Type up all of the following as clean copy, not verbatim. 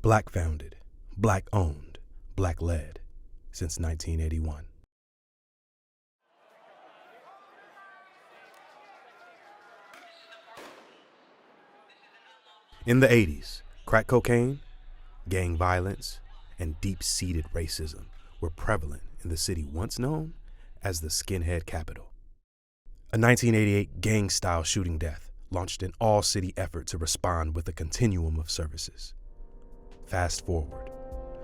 Black founded, Black owned, Black led since 1981. In the 80s, crack cocaine, gang violence, and deep-seated racism were prevalent in the city once known as the skinhead capital. A 1988 gang-style shooting death launched an all-city effort to respond with a continuum of services. Fast forward,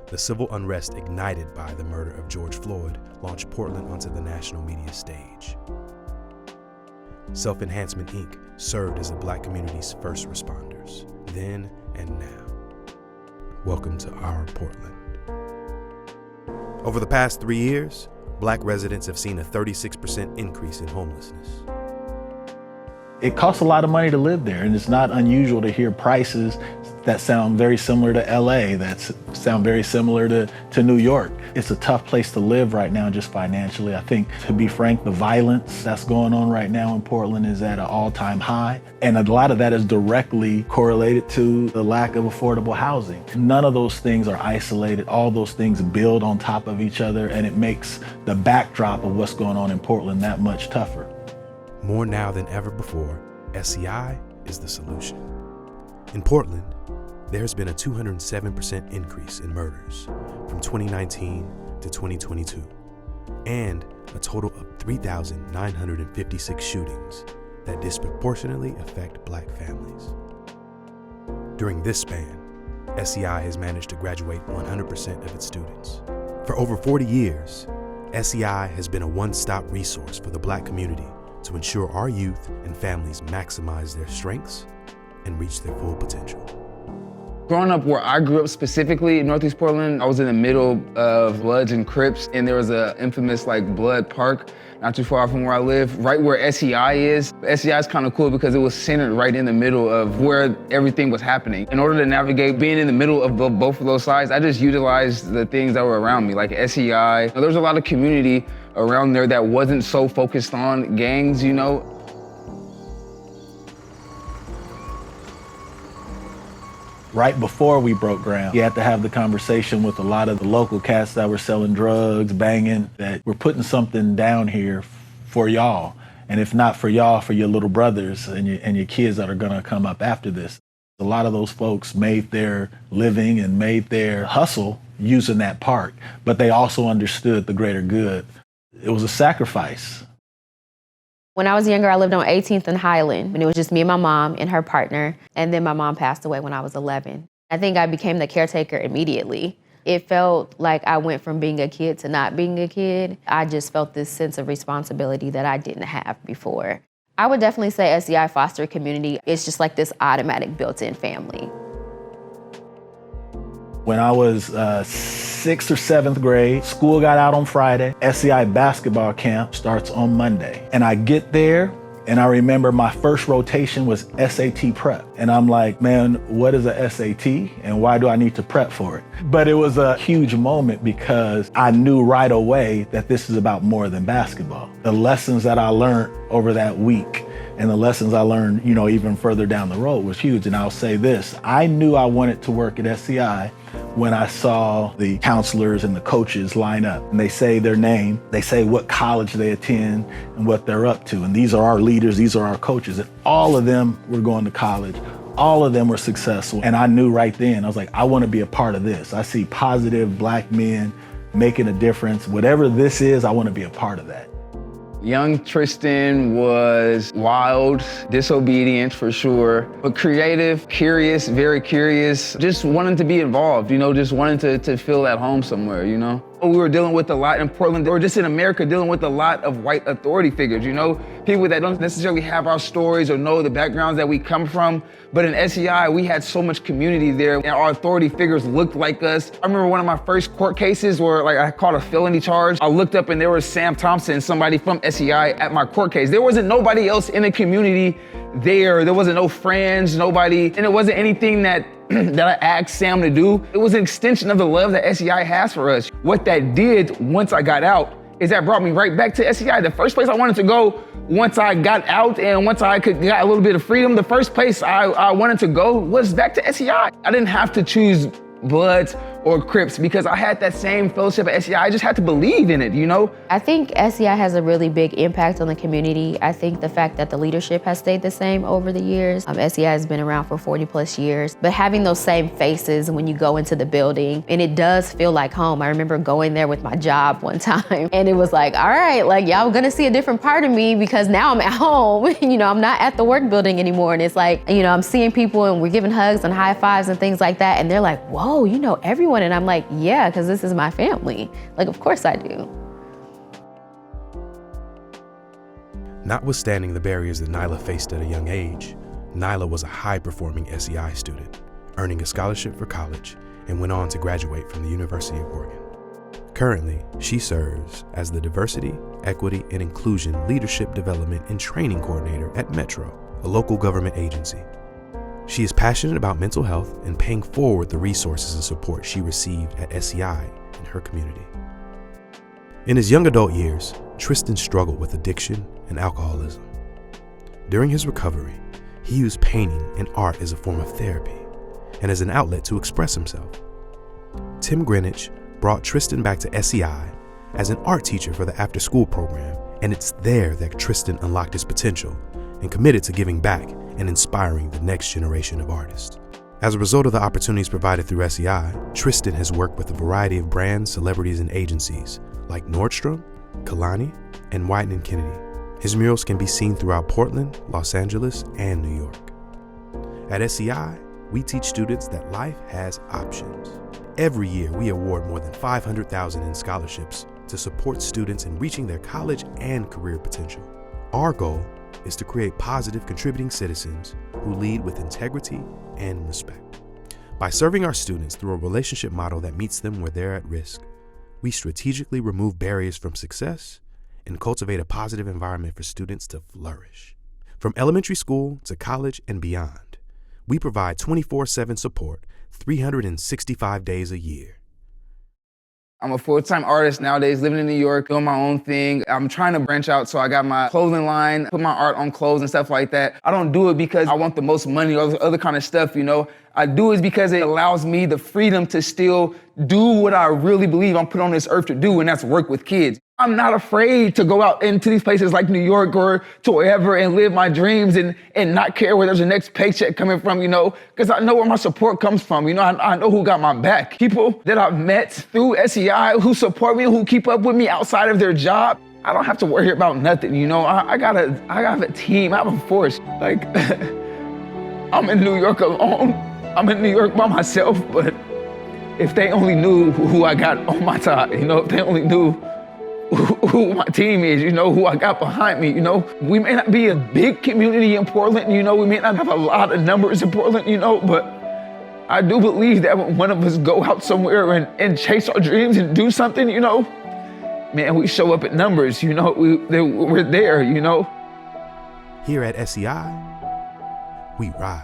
the civil unrest ignited by the murder of George Floyd launched Portland onto the national media stage. Self-Enhancement, Inc. served as the Black community's first responders, then and now. Welcome to our Portland. Over the past 3 years, Black residents have seen a 36% increase in homelessness. It costs a lot of money to live there, and it's not unusual to hear prices that sound very similar to LA, that sound very similar to New York. It's a tough place to live right now just financially. I think, to be frank, the violence that's going on right now in Portland is at an all-time high, and a lot of that is directly correlated to the lack of affordable housing. None of those things are isolated. All those things build on top of each other, and it makes the backdrop of what's going on in Portland that much tougher. More now than ever before, SEI is the solution. In Portland, there's been a 207% increase in murders from 2019 to 2022, and a total of 3,956 shootings that disproportionately affect Black families. During this span, SEI has managed to graduate 100% of its students. For over 40 years, SEI has been a one-stop resource for the Black community to ensure our youth and families maximize their strengths and reach their full potential. Growing up where I grew up specifically in Northeast Portland, I was in the middle of Bloods and Crips, and there was an infamous Blood Park not too far from where I live, right where SEI is. SEI is kind of cool because it was centered right in the middle of where everything was happening. In order to navigate being in the middle of both of those sides, I just utilized the things that were around me, like SEI. There was a lot of community around there that wasn't so focused on gangs, you know. Right before we broke ground, you had to have the conversation with a lot of the local cats that were selling drugs, banging, that we're putting something down here for y'all. And if not for y'all, for your little brothers and your kids that are gonna come up after this. A lot of those folks made their living and made their hustle using that park, but they also understood the greater good. It was a sacrifice. When I was younger, I lived on 18th and Highland, and it was just me and my mom and her partner. And then my mom passed away when I was 11. I think I became the caretaker immediately. It felt like I went from being a kid to not being a kid. I just felt this sense of responsibility that I didn't have before. I would definitely say SEI foster community is just like this automatic built-in family. When I was 6th or 7th grade, school got out on Friday. SEI basketball camp starts on Monday. And I get there, and I remember my first rotation was SAT prep. And I'm like, man, what is a SAT and why do I need to prep for it? But it was a huge moment because I knew right away that this is about more than basketball. The lessons that I learned over that week and the lessons I learned, even further down the road was huge. And I'll say this, I knew I wanted to work at SEI when I saw the counselors and the coaches line up and they say their name, they say what college they attend and what they're up to. And these are our leaders, these are our coaches. And all of them were going to college. All of them were successful. And I knew right then, I was like, I want to be a part of this. I see positive Black men making a difference. Whatever this is, I want to be a part of that. Young Tristan was wild, disobedient for sure, but creative, curious, very curious, just wanting to be involved, just wanting to feel at home somewhere, We were dealing with a lot in Portland, or just in America, dealing with a lot of white authority figures, people that don't necessarily have our stories or know the backgrounds that we come from. But in SEI, we had so much community there, and our authority figures looked like us. I remember one of my first court cases where I caught a felony charge. I looked up and there was Sam Thompson, somebody from SEI at my court case. There wasn't nobody else in the community there. There wasn't no friends, nobody, and it wasn't anything that I asked Sam to do. It was an extension of the love that SEI has for us. What that did once I got out is that brought me right back to SEI. The first place I wanted to go once I got out and once I got a little bit of freedom, the first place I wanted to go was back to SEI. I didn't have to choose Bloods or Crips, because I had that same fellowship at SEI. I just had to believe in it, you know? I think SEI has a really big impact on the community. I think the fact that the leadership has stayed the same over the years. SEI has been around for 40 plus years, but having those same faces when you go into the building, and it does feel like home. I remember going there with my job one time, and it was like, all right, like y'all gonna see a different part of me because now I'm at home. I'm not at the work building anymore. And it's like, I'm seeing people and we're giving hugs and high fives and things like that. And they're like, whoa, you know everyone. And I'm like, yeah, because this is my family. Like, of course I do. Notwithstanding the barriers that Nyla faced at a young age, Nyla was a high-performing SEI student, earning a scholarship for college and went on to graduate from the University of Oregon. Currently, she serves as the Diversity, Equity, and Inclusion Leadership Development and Training Coordinator at Metro, a local government agency. She is passionate about mental health and paying forward the resources and support she received at SEI in her community. In his young adult years, Tristan struggled with addiction and alcoholism. During his recovery, he used painting and art as a form of therapy and as an outlet to express himself. Tim Greenwich brought Tristan back to SEI as an art teacher for the after-school program, and it's there that Tristan unlocked his potential and committed to giving back and inspiring the next generation of artists. As a result of the opportunities provided through SEI, Tristan has worked with a variety of brands, celebrities, and agencies like Nordstrom, Kalani, and White & Kennedy. His murals can be seen throughout Portland, Los Angeles, and New York. At SEI, we teach students that life has options. Every year, we award more than $500,000 in scholarships to support students in reaching their college and career potential. Our goal is to create positive, contributing citizens who lead with integrity and respect. By serving our students through a relationship model that meets them where they're at risk, we strategically remove barriers from success and cultivate a positive environment for students to flourish. From elementary school to college and beyond, we provide 24/7 support 365 days a year. I'm a full-time artist nowadays, living in New York, doing my own thing. I'm trying to branch out, so I got my clothing line, put my art on clothes and stuff like that. I don't do it because I want the most money or other kind of stuff, I do it because it allows me the freedom to still do what I really believe I'm put on this earth to do, and that's work with kids. I'm not afraid to go out into these places like New York or to wherever and live my dreams and not care where there's the next paycheck coming from, because I know where my support comes from. I know who got my back. People that I've met through SEI who support me, who keep up with me outside of their job. I don't have to worry about nothing, I got a team, I have a force. Like, I'm in New York alone. I'm in New York by myself, but if they only knew who I got on my side, if they only knew who my team is, who I got behind me, we may not be a big community in Portland, we may not have a lot of numbers in Portland, but I do believe that when one of us go out somewhere and chase our dreams and do something, man, we show up at numbers, we're there, Here at SEI, we rise.